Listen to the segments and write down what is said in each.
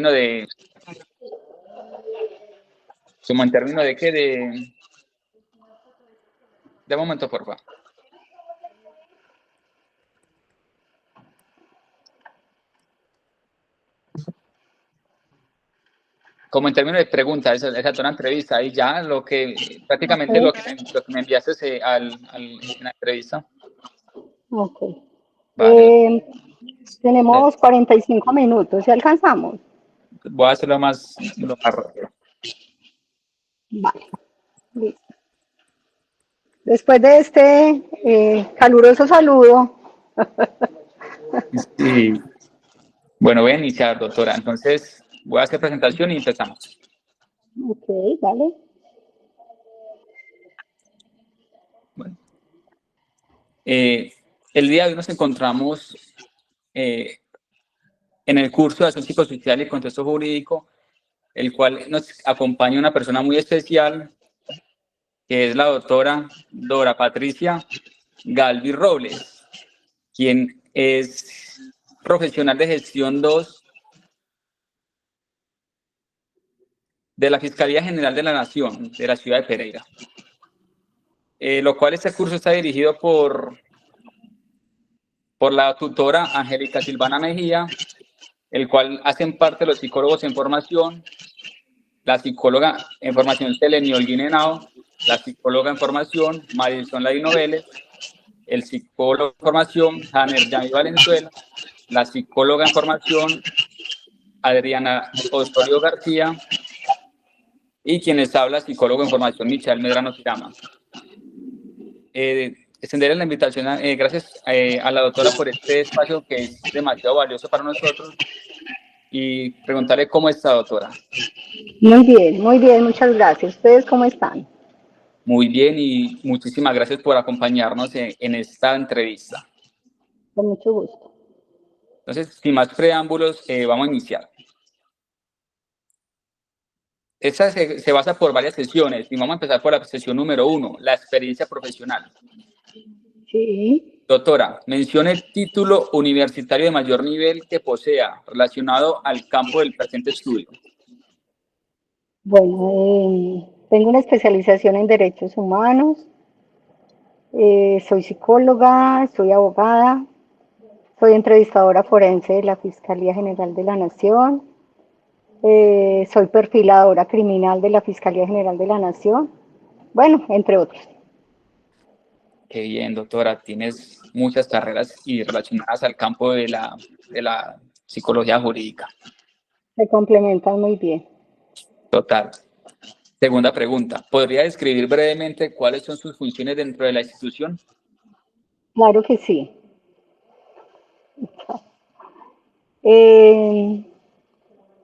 de, como en términos de qué, de momento, por favor. Como en términos de preguntas, esa toda entrevista, y ya prácticamente lo que me enviaste en la entrevista. Ok. Vale. Tenemos 45 minutos, ¿sí alcanzamos? Voy a hacerlo lo más rápido. Vale, listo. Después de este caluroso saludo. Sí. Bueno, voy a iniciar, doctora. Entonces, voy a hacer presentación y empezamos. Ok, vale. Bueno. El día de hoy nos encontramos en el curso de Acción Psicosocial y Contexto Jurídico, el cual nos acompaña una persona muy especial, que es la doctora Dora Patricia Galvi Robles, quien es profesional de gestión 2 de la Fiscalía General de la Nación de la ciudad de Pereira. Lo cual este curso está dirigido por la tutora Angélica Silvana Mejía, el cual hacen parte los psicólogos en formación, la psicóloga en formación Seleni Holguín Henao, la psicóloga en formación Marisol Ladino Vélez, el psicólogo en formación Janer Yami Valenzuela, la psicóloga en formación Adriana Osorio García y quienes habla, psicólogo en formación Michael Medrano Tirama. Extenderle la invitación, gracias a la doctora por este espacio que es demasiado valioso para nosotros y preguntarle cómo está, doctora. Muy bien, muchas gracias. ¿Ustedes cómo están? Muy bien y muchísimas gracias por acompañarnos en esta entrevista. Con mucho gusto. Entonces, sin más preámbulos, vamos a iniciar. Esta se basa por varias sesiones y vamos a empezar por la sesión número 1, la experiencia profesional. Sí. Doctora, mencione el título universitario de mayor nivel que posea relacionado al campo del presente estudio. Bueno, tengo una especialización en derechos humanos, soy psicóloga, soy abogada, soy entrevistadora forense de la Fiscalía General de la Nación, soy perfiladora criminal de la Fiscalía General de la Nación, bueno, entre otros. Qué bien, doctora, tienes muchas carreras y relacionadas al campo de la psicología jurídica. Se complementan muy bien. Total. Segunda pregunta, ¿podría describir brevemente cuáles son sus funciones dentro de la institución? Claro que sí.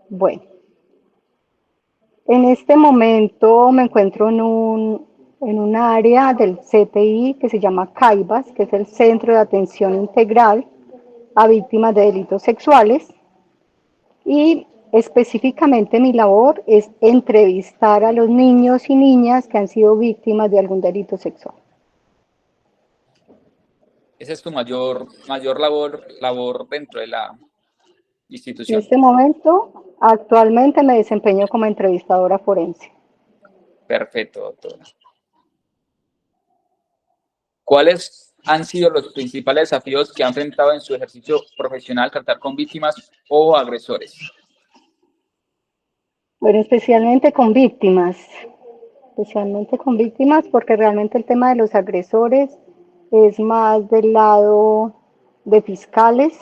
Bueno, en este momento me encuentro en un área del CTI que se llama CAIBAS, que es el Centro de Atención Integral a Víctimas de Delitos Sexuales, y específicamente mi labor es entrevistar a los niños y niñas que han sido víctimas de algún delito sexual. Esa es tu mayor labor dentro de la En institución. este momento, actualmente me desempeño como entrevistadora forense. Perfecto, doctora. ¿Cuáles han sido los principales desafíos que ha enfrentado en su ejercicio profesional tratar con víctimas o agresores? Bueno, especialmente con víctimas porque realmente el tema de los agresores es más del lado de fiscales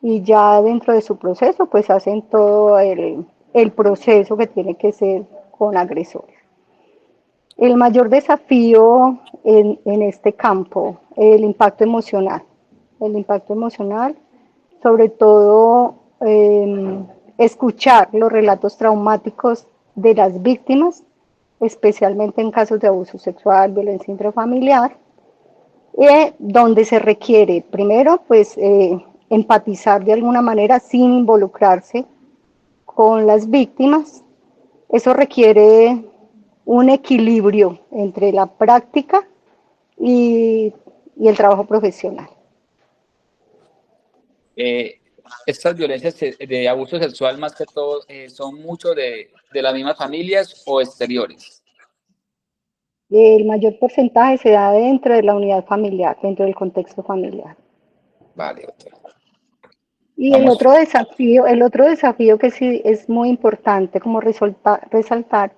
y ya dentro de su proceso pues hacen todo el proceso que tiene que ser con agresores. El mayor desafío en este campo, el impacto emocional, sobre todo escuchar los relatos traumáticos de las víctimas, especialmente en casos de abuso sexual, violencia intrafamiliar, donde se requiere primero pues empatizar de alguna manera sin involucrarse con las víctimas. Eso requiere un equilibrio entre la práctica y el trabajo profesional. estas violencias de abuso sexual más que todo son mucho de las mismas familias o exteriores? El mayor porcentaje se da dentro de la unidad familiar, dentro del contexto familiar. Vale, doctora. Y Vamos, el otro desafío que sí es muy importante como resaltar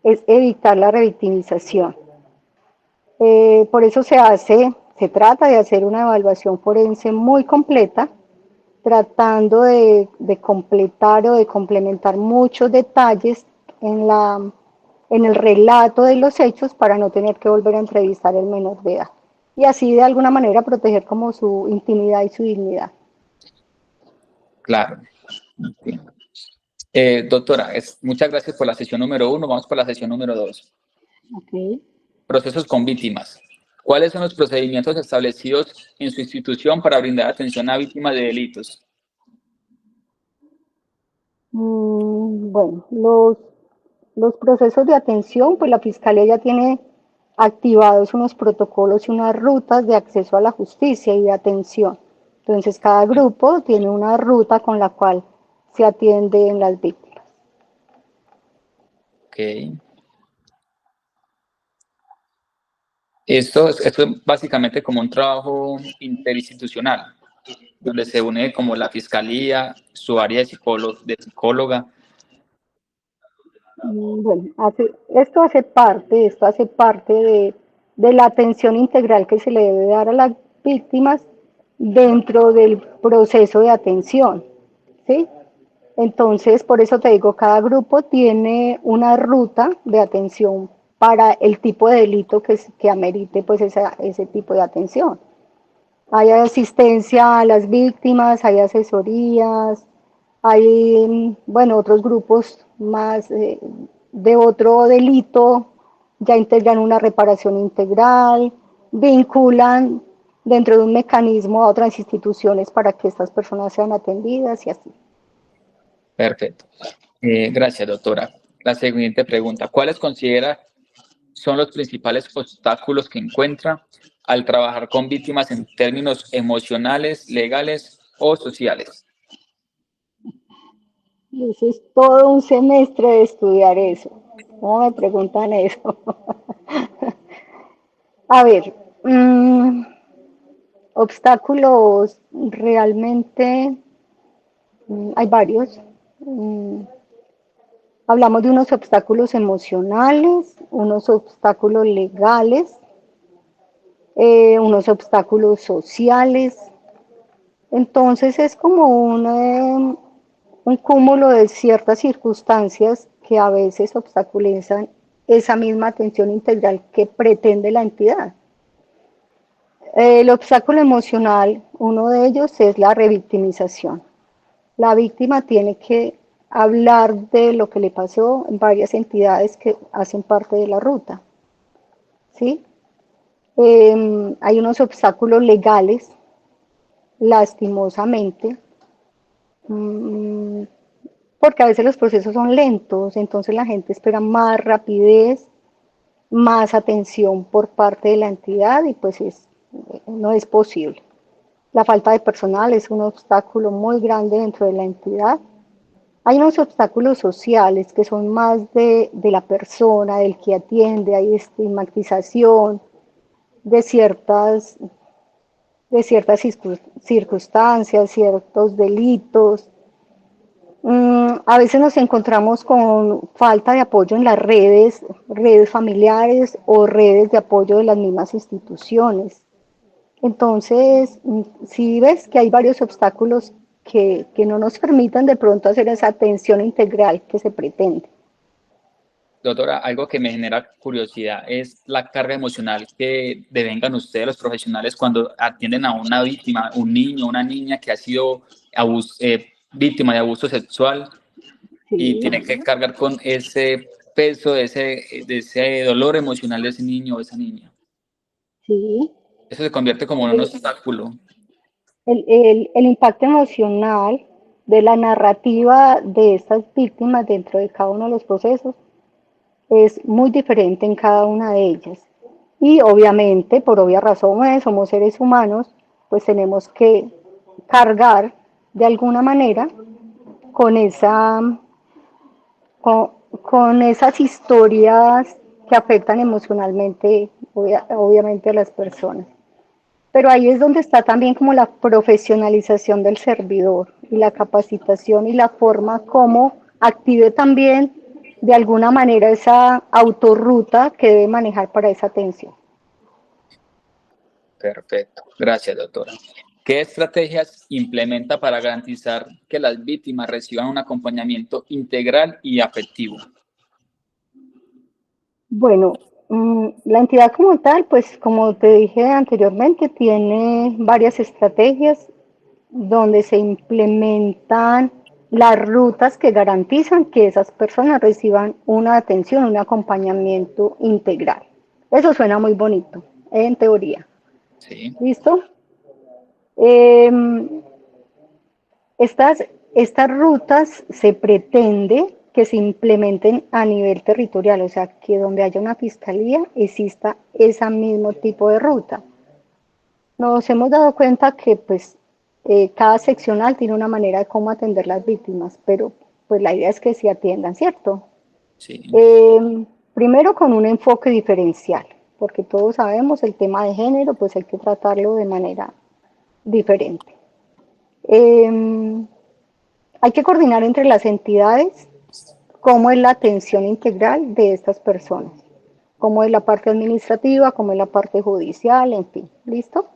es evitar la revictimización. Por eso se trata de hacer una evaluación forense muy completa, tratando de completar o de complementar muchos detalles en el relato de los hechos para no tener que volver a entrevistar al menor de edad. Y así de alguna manera proteger como su intimidad y su dignidad. claro. Entiendo. Doctora, muchas gracias por la sesión número 1. Vamos por la sesión número 2. Okay. Procesos con víctimas. ¿Cuáles son los procedimientos establecidos en su institución para brindar atención a víctimas de delitos? Bueno, los procesos de atención, pues la Fiscalía ya tiene activados unos protocolos y unas rutas de acceso a la justicia y de atención. Entonces, cada grupo tiene una ruta con la cual se atienden las víctimas. Ok. Esto es básicamente como un trabajo interinstitucional, donde se une como la fiscalía, su área de psicóloga. Bueno, esto hace parte de la atención integral que se le debe dar a las víctimas dentro del proceso de atención, ¿sí? Entonces, por eso te digo, cada grupo tiene una ruta de atención para el tipo de delito que amerite pues ese tipo de atención. Hay asistencia a las víctimas, hay asesorías, hay, bueno, otros grupos más de otro delito, ya integran una reparación integral, vinculan dentro de un mecanismo a otras instituciones para que estas personas sean atendidas y así. Perfecto. Gracias, doctora. La siguiente pregunta. ¿Cuáles considera son los principales obstáculos que encuentra al trabajar con víctimas en términos emocionales, legales o sociales? Eso es todo un semestre de estudiar eso. ¿Cómo me preguntan eso? A ver, obstáculos realmente hay varios. Hablamos de unos obstáculos emocionales, unos obstáculos legales, unos obstáculos sociales. Entonces es como un cúmulo de ciertas circunstancias que a veces obstaculizan esa misma atención integral que pretende la entidad. El obstáculo emocional, uno de ellos es la revictimización. La víctima tiene que hablar de lo que le pasó en varias entidades que hacen parte de la ruta, ¿sí? Hay unos obstáculos legales, lastimosamente, porque a veces los procesos son lentos, entonces la gente espera más rapidez, más atención por parte de la entidad y pues no es posible. La falta de personal es un obstáculo muy grande dentro de la entidad. Hay unos obstáculos sociales que son más de la persona, del que atiende, hay estigmatización de ciertas circunstancias, ciertos delitos. A veces nos encontramos con falta de apoyo en las redes familiares o redes de apoyo de las mismas instituciones. Entonces, si ves que hay varios obstáculos que no nos permitan de pronto hacer esa atención integral que se pretende. Doctora, algo que me genera curiosidad es la carga emocional que devengan ustedes, los profesionales, cuando atienden a una víctima, un niño, una niña que ha sido víctima de abuso sexual y Sí, tiene que cargar con ese peso, de ese dolor emocional de ese niño o esa niña. sí. Eso se convierte como en un obstáculo. El impacto emocional de la narrativa de estas víctimas dentro de cada uno de los procesos es muy diferente en cada una de ellas. Y obviamente, por obvias razones, somos seres humanos, pues tenemos que cargar de alguna manera con esa, con, con esas historias que afectan emocionalmente, obviamente, a las personas. Pero ahí es donde está también como la profesionalización del servidor y la capacitación y la forma como active también de alguna manera esa autorruta que debe manejar para esa atención. Perfecto. Gracias, doctora. ¿Qué estrategias implementa para garantizar que las víctimas reciban un acompañamiento integral y afectivo? Bueno, la entidad como tal, pues como te dije anteriormente, tiene varias estrategias donde se implementan las rutas que garantizan que esas personas reciban una atención, un acompañamiento integral. Eso suena muy bonito, en teoría. Sí. ¿Listo? Eh, estas rutas se pretende que se implementen a nivel territorial, o sea, que donde haya una fiscalía exista ese mismo tipo de ruta. Nos hemos dado cuenta que pues cada seccional tiene una manera de cómo atender las víctimas, pero pues la idea es que se atiendan, ¿cierto? Sí. Primero con un enfoque diferencial, porque todos sabemos el tema de género, pues hay que tratarlo de manera diferente. Hay que coordinar entre las entidades cómo es la atención integral de estas personas, cómo es la parte administrativa, cómo es la parte judicial, en fin, ¿listo?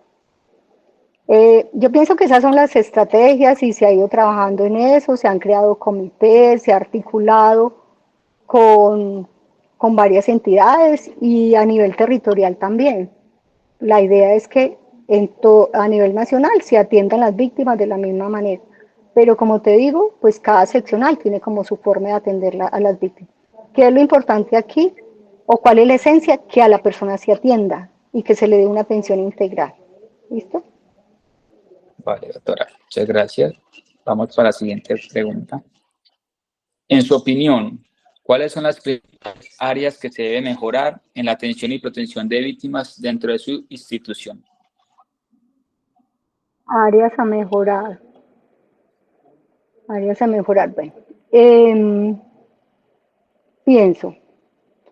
Yo pienso que esas son las estrategias y se ha ido trabajando en eso, se han creado comités, se ha articulado con, con varias entidades y a nivel territorial también. La idea es que a nivel nacional se atiendan las víctimas de la misma manera. Pero como te digo, pues cada seccional tiene como su forma de atender a las víctimas. ¿Qué es lo importante aquí? ¿O cuál es la esencia? Que a la persona se atienda y que se le dé una atención integral. ¿Listo? Vale, doctora. Muchas gracias. Vamos para la siguiente pregunta. En su opinión, ¿cuáles son las principales áreas que se debe mejorar en la atención y protección de víctimas dentro de su institución? Áreas a mejorar. Áreas a mejorar. Bueno, eh, pienso,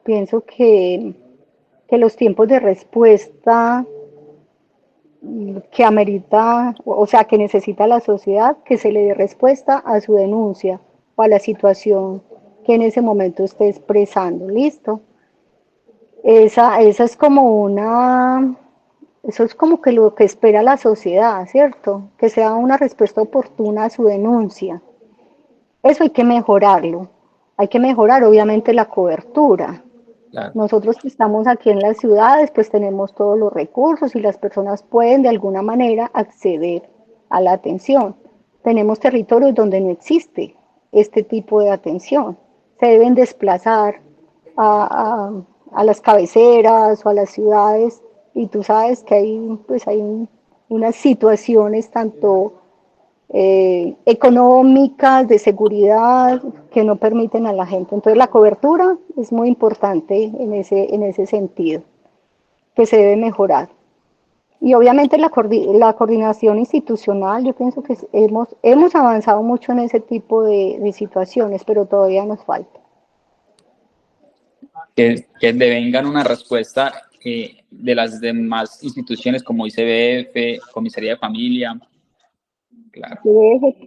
pienso que los tiempos de respuesta que amerita, o sea, que necesita la sociedad, que se le dé respuesta a su denuncia o a la situación que en ese momento esté expresando. Listo. Esa es como eso es como que lo que espera la sociedad, ¿cierto? Que sea una respuesta oportuna a su denuncia. Eso hay que mejorarlo. Hay que mejorar, obviamente, la cobertura. Claro. Nosotros que estamos aquí en las ciudades, pues tenemos todos los recursos y las personas pueden de alguna manera acceder a la atención. Tenemos territorios donde no existe este tipo de atención. Se deben desplazar a, a las cabeceras o a las ciudades y tú sabes que hay unas situaciones tanto económicas, de seguridad, que no permiten a la gente. Entonces la cobertura es muy importante en ese sentido, que se debe mejorar. Y obviamente la coordinación institucional, yo pienso que hemos avanzado mucho en ese tipo de situaciones, pero todavía nos falta. Que devengan una respuesta de las demás instituciones como ICBF, Comisaría de Familia. Claro.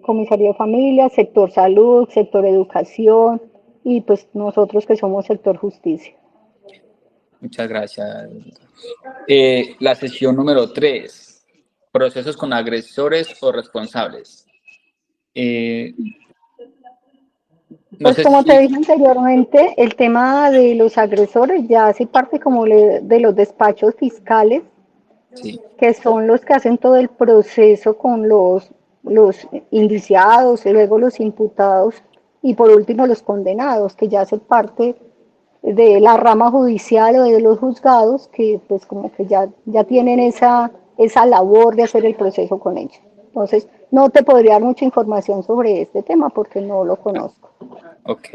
Comisaría de Familia, sector salud, sector educación y pues nosotros que somos sector justicia. Muchas gracias. La sesión número 3, procesos con agresores o responsables. No Pues sé como te si... dije anteriormente, el tema de los agresores ya hace parte como de los despachos fiscales, Sí, que son los que hacen todo el proceso con los indiciados, y luego los imputados y por último los condenados, que ya hacen parte de la rama judicial o de los juzgados, que pues como que ya tienen esa labor de hacer el proceso con ellos. Entonces, no te podría dar mucha información sobre este tema porque no lo conozco. ok.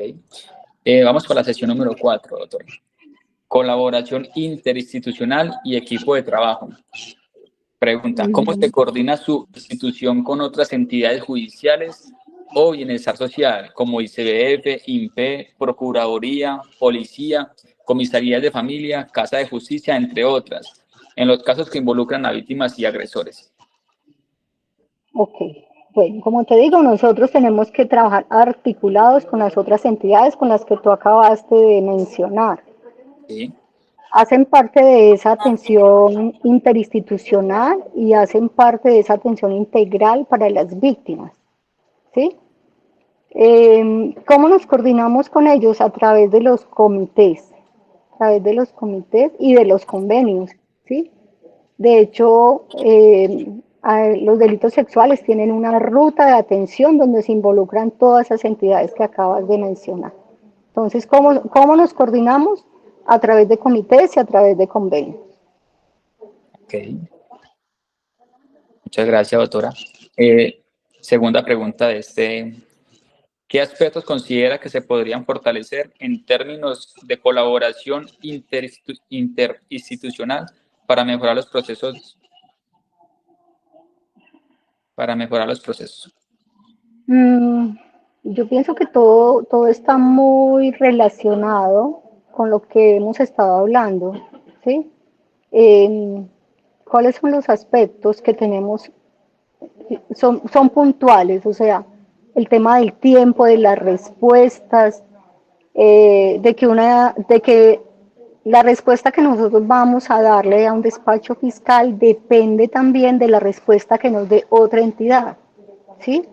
Vamos para la sesión número 4, doctor. Colaboración interinstitucional y equipo de trabajo. Pregunta, ¿cómo se Ujú. coordina su institución con otras entidades judiciales o bienestar social, como ICBF, INPE, Procuraduría, Policía, Comisarías de Familia, Casa de Justicia, entre otras, en los casos que involucran a víctimas y agresores? Ok, bueno, como te digo, nosotros tenemos que trabajar articulados con las otras entidades con las que tú acabaste de mencionar. Sí, Hacen parte de esa atención interinstitucional y hacen parte de esa atención integral para las víctimas, ¿sí? ¿Cómo nos coordinamos con ellos? A través de los comités, a través de los comités y de los convenios, ¿sí? De hecho, los delitos sexuales tienen una ruta de atención donde se involucran todas esas entidades que acabas de mencionar. Entonces, ¿cómo nos coordinamos? A través de comités y a través de convenios. ok. Muchas gracias, doctora. Segunda pregunta de ¿qué aspectos considera que se podrían fortalecer en términos de colaboración interinstitucional para mejorar los procesos? Para mejorar los procesos. Mm, yo pienso que todo está muy relacionado con lo que hemos estado hablando, ¿sí? Em, ¿Cuáles son los aspectos que tenemos? Son puntuales, o sea, el tema del tiempo, de las respuestas, de que la respuesta que nosotros vamos a darle a un despacho fiscal depende también de la respuesta que nos dé otra entidad, ¿sí?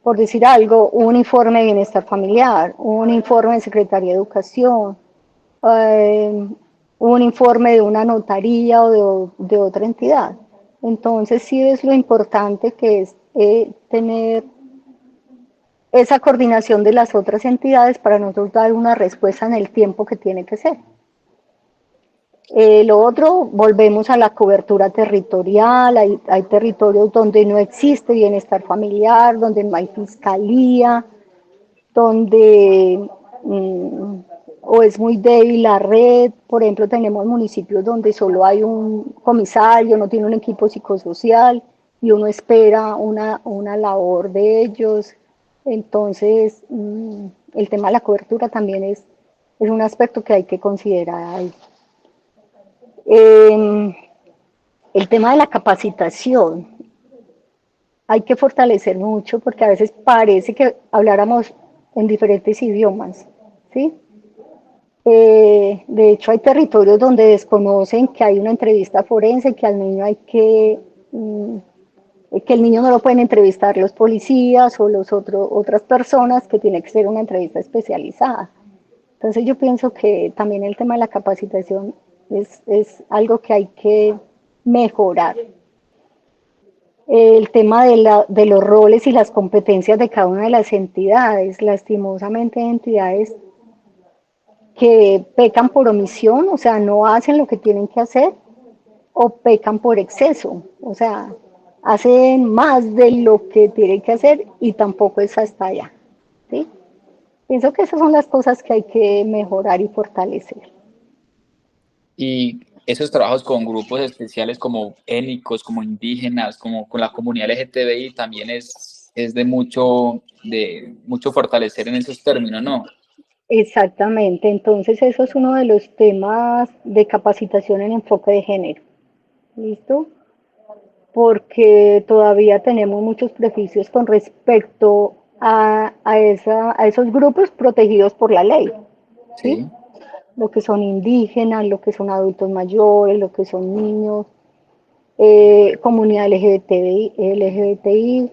Por decir algo, un informe de bienestar familiar, un informe de Secretaría de Educación, eh, un informe de una notaría o de otra entidad. Entonces sí es lo importante que es tener esa coordinación de las otras entidades para nosotros dar una respuesta en el tiempo que tiene que ser. Lo otro, volvemos a la cobertura territorial, hay territorios donde no existe bienestar familiar, donde no hay fiscalía, donde o es muy débil la red. Por ejemplo, tenemos municipios donde solo hay un comisario, no tiene un equipo psicosocial y uno espera una labor de ellos. Entonces, el tema de la cobertura también es un aspecto que hay que considerar ahí. Eh, el tema de la capacitación, hay que fortalecer mucho porque a veces parece que habláramos en diferentes idiomas, ¿sí? De hecho, hay territorios donde desconocen que hay una entrevista forense, que al niño hay que el niño no lo pueden entrevistar los policías o otras personas, que tiene que ser una entrevista especializada. Entonces yo pienso que también el tema de la capacitación es algo que hay que mejorar. El tema de los roles y las competencias de cada una de las entidades. Lastimosamente hay entidades que pecan por omisión, o sea, no hacen lo que tienen que hacer, o pecan por exceso, o sea, hacen más de lo que tienen que hacer y tampoco es hasta allá, ¿sí? Pienso que esas son las cosas que hay que mejorar y fortalecer. Y esos trabajos con grupos especiales como étnicos, como indígenas, como con la comunidad LGTBI también es de mucho fortalecer en esos términos, ¿no? Exactamente, entonces eso es uno de los temas de capacitación en enfoque de género, ¿listo? Porque todavía tenemos muchos prejuicios con respecto a esos grupos protegidos por la ley, ¿sí? Sí. Lo que son indígenas, lo que son adultos mayores, lo que son niños, comunidad LGBTI,